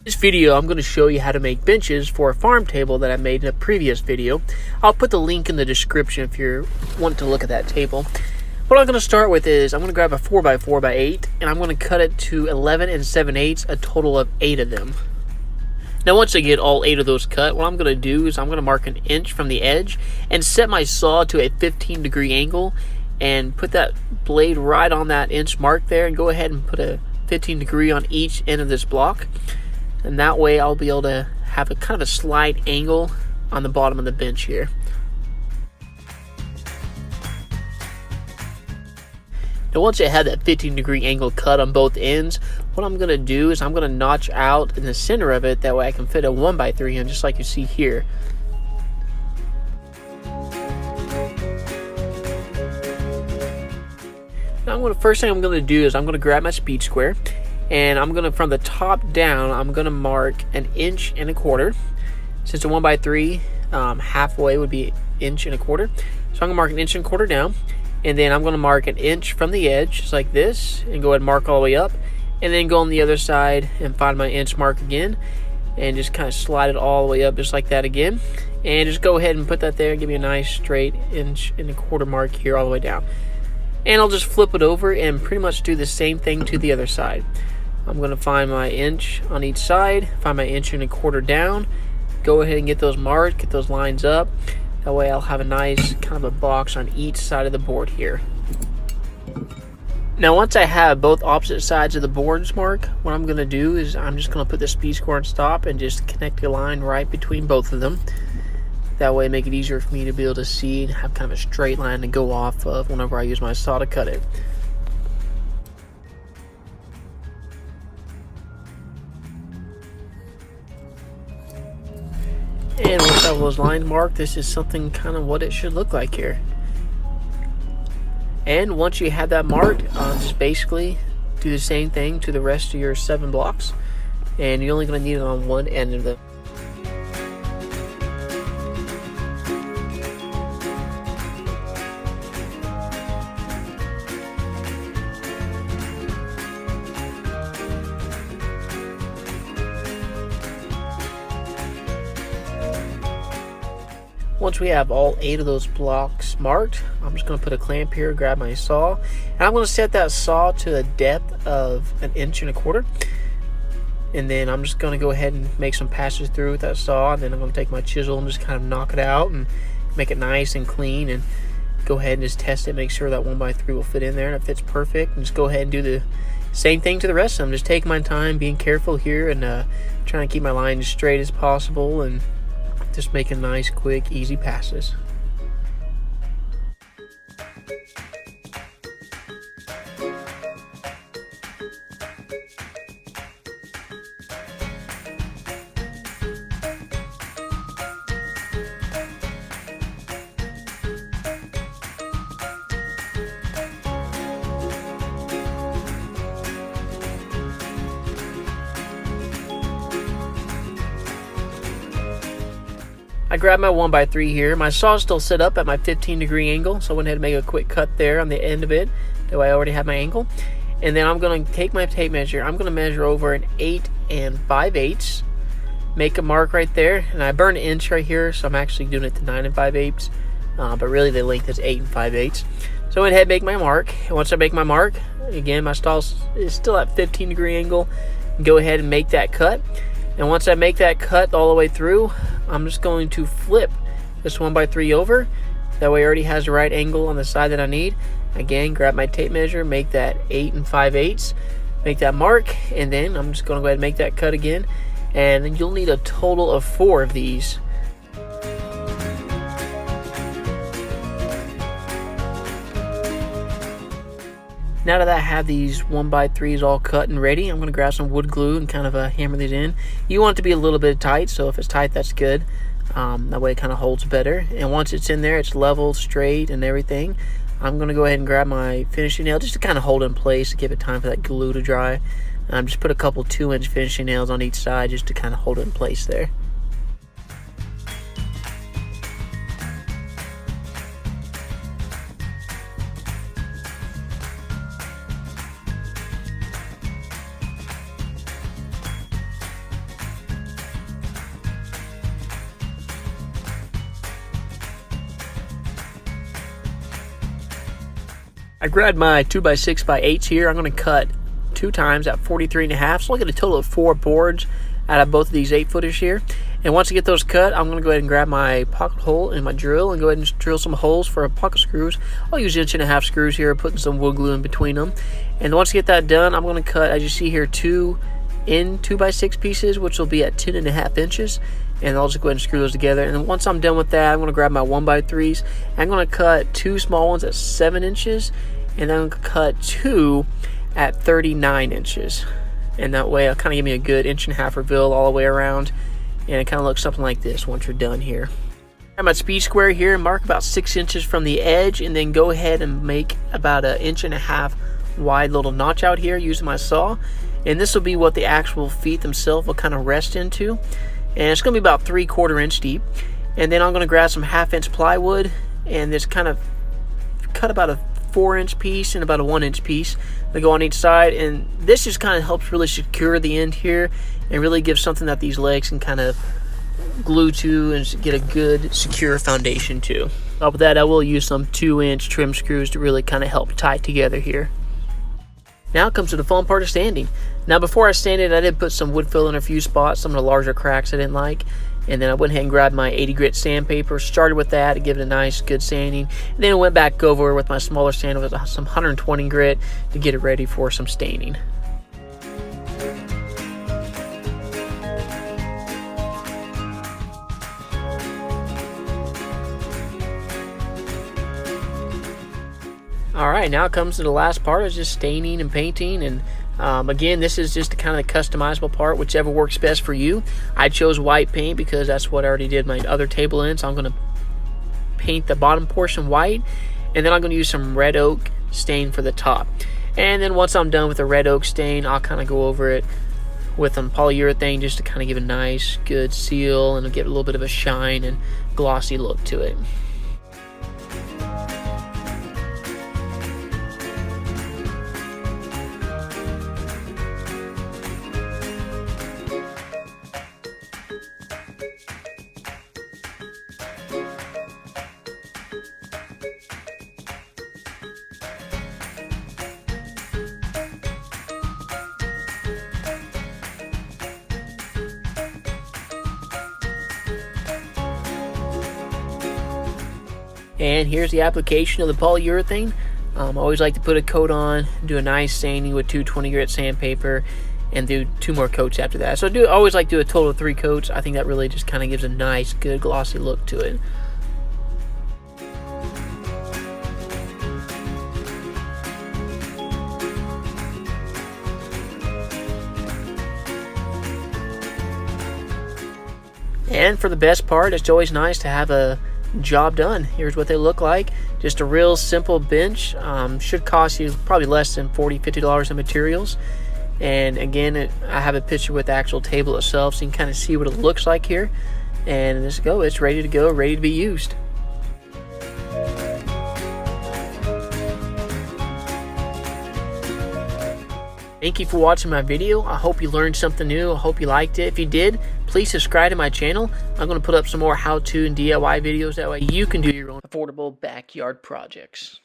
This video, I'm going to show you how to make benches for a farm table that I made in a previous video. I'll put the link in the description if you want to look at that table. What I'm going to start with is I'm going to grab a 4x4x8 and I'm going to cut it to 11 7/8, a total of 8 of them. Now once I get all 8 of those cut, what I'm going to do is I'm going to mark an inch from the edge and set my saw to a 15-degree angle and put that blade right on that inch mark there and go ahead and put a 15-degree on each end of this block. And that way I'll be able to have a kind of a slight angle on the bottom of the bench here. Now once I have that 15-degree angle cut on both ends, what I'm going to do is I'm going to notch out in the center of it. That way I can fit a 1x3 in, just like you see here. Now first thing I'm going to do is I'm going to grab my speed square. And I'm going to, from the top down, I'm going to mark 1.25 inches. Since a 1x3, halfway would be 1.25 inches. So I'm going to mark 1.25 inches down. And then I'm going to mark 1 inch from the edge, just like this. And go ahead and mark all the way up. And then go on the other side and find my inch mark again. And just kind of slide it all the way up, just like that again. And just go ahead and put that there and give me a nice straight 1.25 inch mark here all the way down. And I'll just flip it over and pretty much do the same thing to the other side. I'm going to find my inch on each side, find my 1.25 inches down, go ahead and get those marked, get those lines up. That way I'll have a nice kind of a box on each side of the board here. Now once I have both opposite sides of the boards marked, what I'm going to do is I'm just going to put the speed square on stop and just connect a line right between both of them. That way make it easier for me to be able to see and have kind of a straight line to go off of whenever I use my saw to cut it. And once I have those lines marked, this is something kind of what it should look like here. And once you have that marked, just basically do the same thing to the rest of your 7 blocks. And you're only going to need it on one end of them. Once we have all 8 of those blocks marked, I'm just going to put a clamp here, grab my saw, and I'm going to set that saw to a depth of 1.25 inches. And then I'm just going to go ahead and make some passes through with that saw, and then I'm going to take my chisel and just kind of knock it out and make it nice and clean, and go ahead and just test it, make sure that 1x3 will fit in there, and it fits perfect. And just go ahead and do the same thing to the rest of them. Just taking my time, being careful here, and trying to keep my line as straight as possible, and just making nice, quick, easy passes. I grabbed my 1x3 here. My saw is still set up at my 15-degree angle, so I went ahead and make a quick cut there on the end of it. That way I already have my angle. And then I'm going to take my tape measure. I'm going to measure over 8 5/8. Make a mark right there. And I burned 1 inch right here, so I'm actually doing it to 9 5/8. But really the length is 8 5/8. So I went ahead and make my mark. And once I make my mark, again, my saw is still at 15-degree angle. Go ahead and make that cut. And once I make that cut all the way through, I'm just going to flip this 1x3 over. That way it already has the right angle on the side that I need. Again, grab my tape measure, make that 8 5/8, make that mark, and then I'm just going to go ahead and make that cut again. And then you'll need a total of 4 of these. Now that I have these 1x3s all cut and ready, I'm going to grab some wood glue and kind of hammer these in. You want it to be a little bit tight, so if it's tight, that's good. That way it kind of holds better. And once it's in there, it's level, straight, and everything. I'm going to go ahead and grab my finishing nail just to kind of hold it in place to give it time for that glue to dry. Just put a couple 2-inch finishing nails on each side just to kind of hold it in place there. I grabbed my 2x6x8s here. I'm going to cut 2 times at 43.5. So I get a total of 4 boards out of both of these 8-footers here. And once I get those cut, I'm going to go ahead and grab my pocket hole and my drill and go ahead and drill some holes for pocket screws. I'll use 1.5-inch screws here, putting some wood glue in between them. And once I get that done, I'm going to cut, as you see here, 2 2x6 pieces, which will be at 10.5 inches. And I'll just go ahead and screw those together. And then once I'm done with that, I'm going to grab my 1x3s. I'm going to cut 2 small ones at 7 inches. And then I'm going to cut 2 at 39 inches. And that way, it'll kind of give me a good 1.5-inch reveal all the way around. And it kind of looks something like this once you're done here. I have my speed square here, mark about 6 inches from the edge, and then go ahead and make about 1.5 inch wide little notch out here using my saw. And this will be what the actual feet themselves will kind of rest into. And it's going to be about 3/4 inch deep. And then I'm going to grab some 1/2-inch plywood and just kind of cut about a 4-inch piece and about a 1-inch piece to go on each side. And this just kind of helps really secure the end here and really give something that these legs can kind of glue to and get a good secure foundation to. On top of that, I will use some 2-inch trim screws to really kind of help tie it together here. Now it comes to the fun part of sanding. Now before I sanded, I did put some wood fill in a few spots, some of the larger cracks I didn't like. And then I went ahead and grabbed my 80 grit sandpaper, started with that to give it a nice good sanding. And then I went back over with my smaller sander with some 120 grit to get it ready for some staining. Alright, now it comes to the last part of just staining and painting. And again, this is just kind of the customizable part, whichever works best for you. I chose white paint because that's what I already did my other table in. So I'm going to paint the bottom portion white. And then I'm going to use some red oak stain for the top. And then once I'm done with the red oak stain, I'll kind of go over it with some polyurethane just to kind of give a nice, good seal and give it a little bit of a shine and glossy look to it. And here's the application of the polyurethane. I always like to put a coat on, do a nice sanding with 220 grit sandpaper, and do 2 more coats after that. So I always like to do a total of 3 coats. I think that really just kind of gives a nice, good, glossy look to it. And for the best part, it's always nice to have a job done. Here's what they look like. Just a real simple bench. Should cost you probably less than $40–50 in materials. And again, I have a picture with the actual table itself so you can kind of see what it looks like here. And let's go. It's ready to go, ready to be used. Thank you for watching my video. I hope you learned something new. I hope you liked it. If you did, please subscribe to my channel. I'm going to put up some more how-to and DIY videos. That way you can do your own affordable backyard projects.